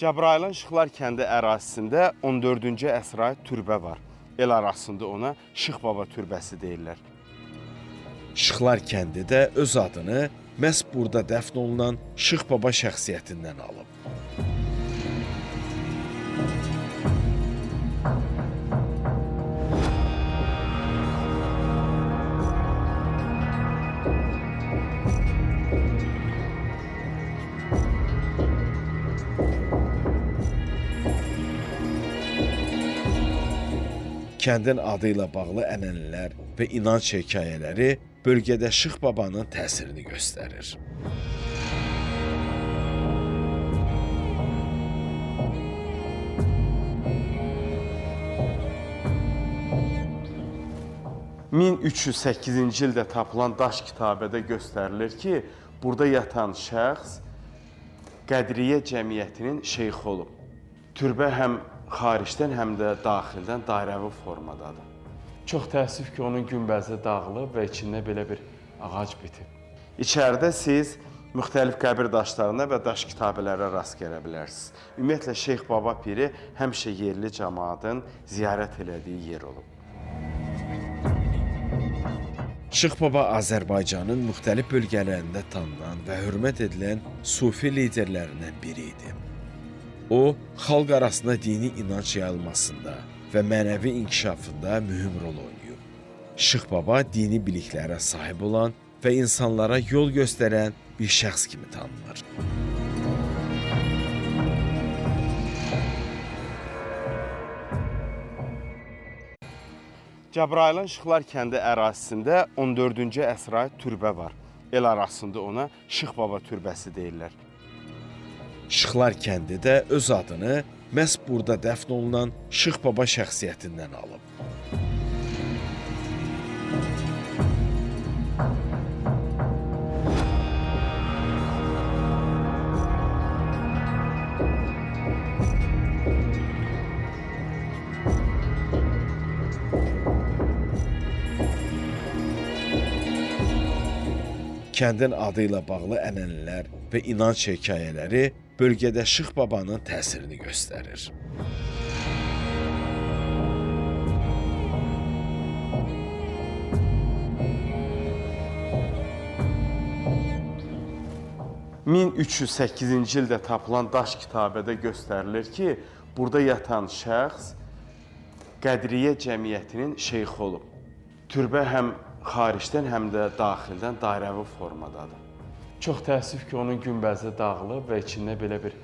Cəbrayılın Şıxlar kəndi ərazisində 14-cü əsrə aid türbə var. El arasında ona Şıx Baba türbəsi deyirlər. Şıxlar kəndi də öz adını məhz burada dəfn olunan Şıx Baba şəxsiyyətindən alıb. Kəndin adı ilə bağlı ənənələr və inanc hekayələri bölgədə Şıx Babanın təsirini göstərir. (1308-ci ildə tapılan daş kitabədə göstərilir ki, burada yatan şəxs Qədriyə cəmiyyətinin şeyxi olub. Türbə həm xaricdən, həm də daxildən dairəvi formadadır. Çox təəssüf ki, onun günbəzi dağılıb və içində belə bir ağac bitib. İçəridə siz müxtəlif qəbir daşlarına və daş kitabələrə rast gələ bilərsiniz. Ümumiyyətlə, Şeyx Baba Piri həmişə yerli cəmaatın ziyarət elədiyi yer olub. Şıx Baba Azərbaycanın müxtəlif bölgələrində tanınan və hörmət edilən sufi liderlərindən biri idi. O, xalq arasında dini inanc yayılmasında və mənəvi inkişafında mühüm rol oynayıb. Şıx Baba dini biliklərə sahib olan və insanlara yol göstərən bir şəxs kimi tanınır. Cəbrayılın Şıxlar kəndi ərazisində 14-cü əsrə aid türbə var. El arasında ona Şıx Baba türbəsi deyirlər. Şıxlar kəndi də öz adını məhz burada dəfn olunan Şıx Baba şəxsiyyətindən alıb. Kəndin adı ilə bağlı ənənələr və inanc hekayələri bölgədə Şıx Babanın təsirini göstərir. (1308-ci ildə tapılan daş kitabədə göstərilir ki, burada yatan şəxs Qədriyə cəmiyyətinin şeyxi olub. Türbə həm xaricdən, həm də daxildən dairəvi formadadır. Çox təəssüf ki, onun günbəzi dağılıb və içində belə bir